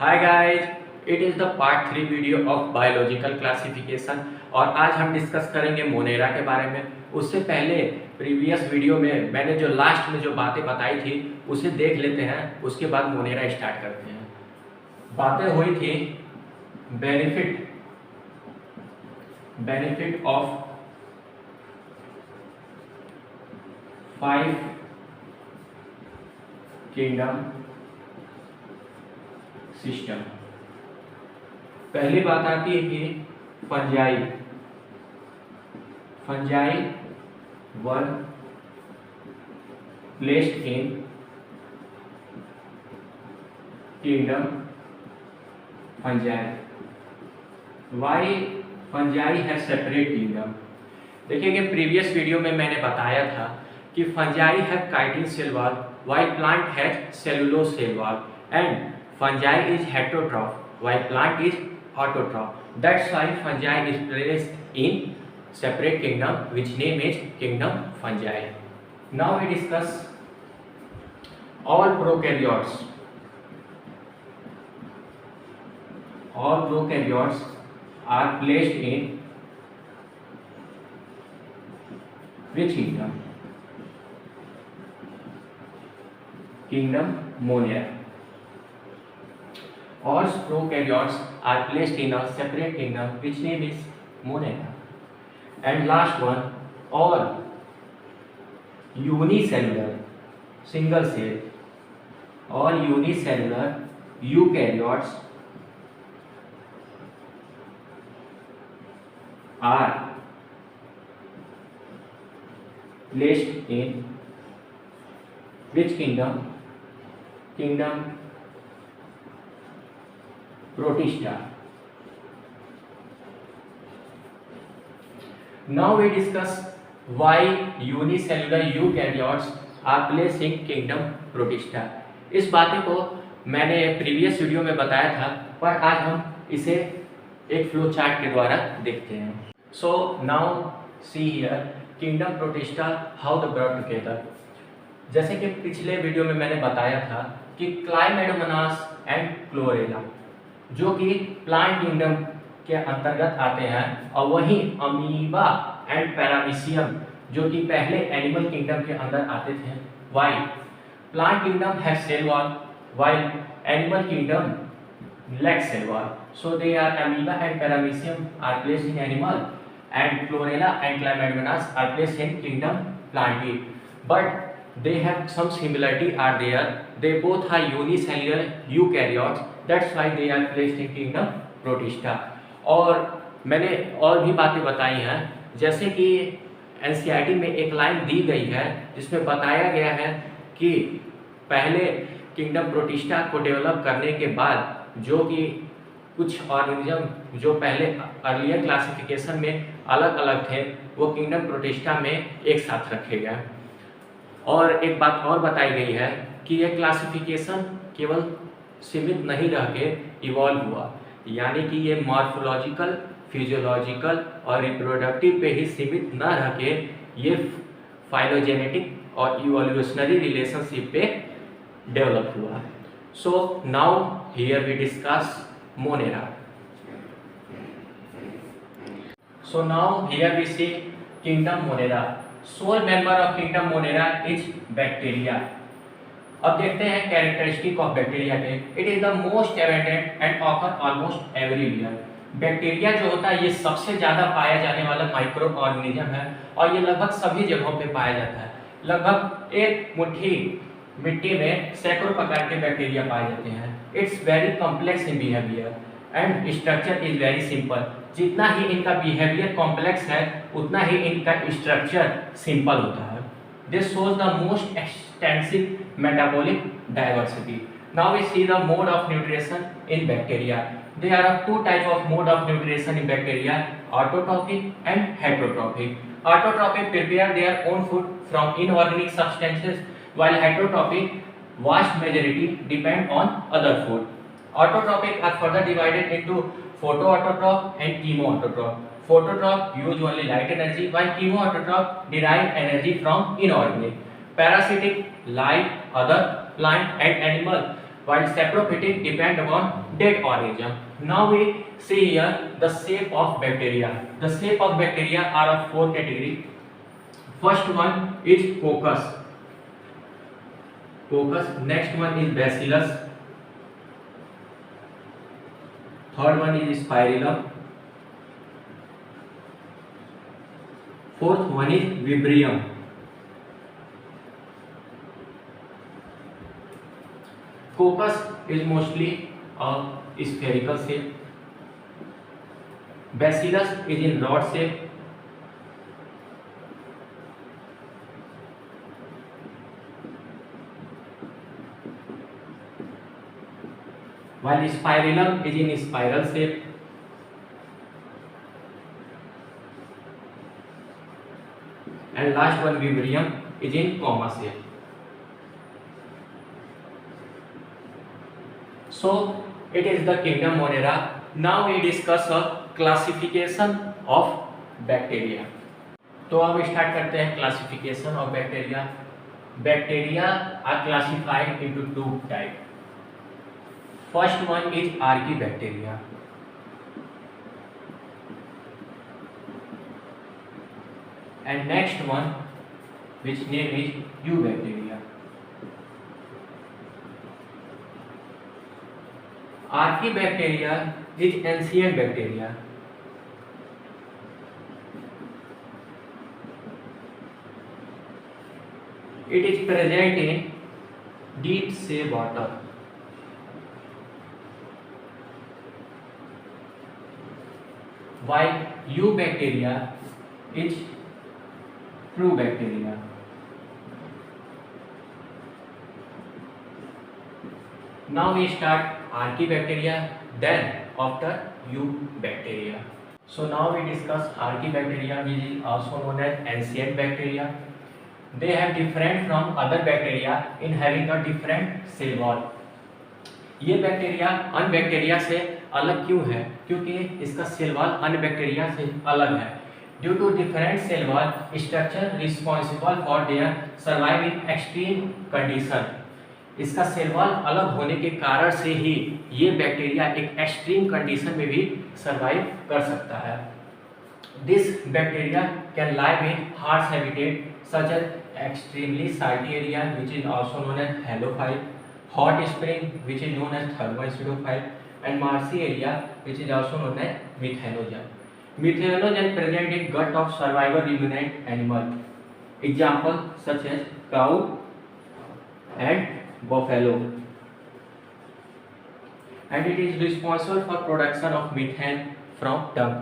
Hi guys, it is the part 3 video of biological classification और आज हम discuss करेंगे मोनेरा के बारे में। उससे पहले प्रीवियस वीडियो में मैंने जो लास्ट में जो बातें बताई थी उसे देख लेते हैं, उसके बाद मोनेरा स्टार्ट करते हैं। बातें हुई थी बेनिफिट ऑफ 5 किंगडम सिस्टम। पहली बात आती है कि fungi were placed in kingdom fungi. Why fungi है सेपरेट किंगडम। देखिए कि प्रीवियस वीडियो में मैंने बताया था कि फंजाई है chitin cell wall while plant has cellulose cell wall, and fungi is heterotroph while plant is autotroph. That's why fungi is placed in separate kingdom which name is kingdom fungi. Now we discuss all prokaryotes. All prokaryotes are placed in which kingdom? Kingdom Monera. All prokaryotes are placed in a separate kingdom which name is Monera. And last one, all unicellular single cell, all unicellular eukaryotes are placed in which kingdom? Kingdom Protista. Now we discuss why unicellular eukaryotes are placed in kingdom Protista. इस बातें को मैंने previous video में बताया था, पर आज हम इसे एक फ्लो चार्ट के द्वारा देखते हैं। So now see here kingdom Protista how they brought together. जैसे कि पिछले वीडियो में मैंने बताया था कि क्लाइमेडोमोनास एंड क्लोरेला जो कि प्लांट किंगडम के अंतर्गत आते हैं, और वहीं अमीबा एंड पैरामीशियम जो कि पहले एनिमल किंगडम के अंदर आते थे। Why plant kingdom has cell wall while animal kingdom lack cell wall, so they are amoeba and paramecium are placed in animal and chlorella and chlamydomonas are placed in kingdom plantae, but they have some similarity are there. They both are unicellular eukaryotes. That's why they are placed in kingdom Protista. और मैंने और भी बातें बताई हैं, जैसे कि NCERT में एक लाइन दी गई है जिसमें बताया गया है कि पहले किंगडम प्रोटिस्टा को डेवलप करने के बाद जो कि कुछ ऑर्गेनिज्म जो पहले अर्लियर क्लासिफिकेशन में अलग अलग थे वो किंगडम प्रोटिस्टा में एक साथ रखे गए। और एक बात और बताई गई है कि यह क्लासिफिकेशन केवल सीमित नहीं रह के इवॉल्व हुआ, यानी कि ये मॉर्फोलॉजिकल, फिजियोलॉजिकल और रिप्रोडक्टिव पे ही सीमित न रह के ये फाइलोजेनेटिक और इवोल्यूशनरी रिलेशनशिप पे डेवलप हुआ। So now here we discuss Monera. So now here we see kingdom Monera. Sole member of kingdom Monera is bacteria. अब देखते हैं कैरेक्टरिस्टिक ऑफ बैक्टीरिया के। It is the most abundant and occur almost everywhere. Bacteria जो होता है ये सबसे ज़्यादा पाया जाने वाला माइक्रो ऑर्गेनिज्म है और ये लगभग सभी जगहों पे पाया जाता है। लगभग एक मुट्ठी मिट्टी में सैकड़ों प्रकार के बैक्टीरिया पाए जाते हैं। It's very complex in behaviour and structure is very simple. जितना ही इनका बिहेवियर कॉम्प्लेक्स है उतना ही इनका स्ट्रक्चर सिंपल होता है। This shows the most extensive metabolic diversity. Now we see the mode of nutrition in bacteria. There are two type of mode of nutrition in bacteria, autotrophic and heterotrophic. Autotrophic prepare their own food from inorganic substances while heterotropic vast majority depend on other food. Autotrophic are further divided into photoautotroph and chemoautotroph. Phototroph use only light energy while chemoautotroph derive energy from inorganic. Parasitic like other plant and animal while saprophytic depend upon dead organism. Now we see here the shape of bacteria. The shape of bacteria are of 4 category. First one is coccus. Next one is bacillus. Third one is spirillum. Fourth one is vibrio. Coccus is mostly of spherical shape. Bacillus is in rod shape. While spirillum is in spiral shape. And last one, vibrio, is in comma shape. So it is the kingdom Monera. Now we discuss a classification of bacteria. तो अब start करते हैं classification of bacteria. Bacteria are classified into 2 type. First one is Archaebacteria. And next one, which name is Eubacteria. Archaebacteria is ancient bacteria. It is present in deep sea water. While Eubacteria is true bacteria. Now we start Archaebacteria, then after Eubacteria. So now we discuss Archaebacteria, which is also known as ancient bacteria. They have different from other bacteria in having a different cell wall. ये bacteria अन्य bacteria से अलग क्यों है? क्योंकि इसका cell wall अन्य bacteria से अलग है. Due to different cell wall structure responsible for their survive in extreme condition. इसका सेल वॉल अलग होने के कारण से ही ये बैक्टीरिया एक एक्सट्रीम कंडीशन में भी सर्वाइव कर सकता है. This bacteria can live in harsh habitat such as extremely salty area which is also known as halophile, hot spring which is known as thermoacidophile, and marshy area which is also known as methanogen. Methanogen present in gut of survivor ruminant animal. Example such as cow and buffalo. And it is responsible for production of methane from dung.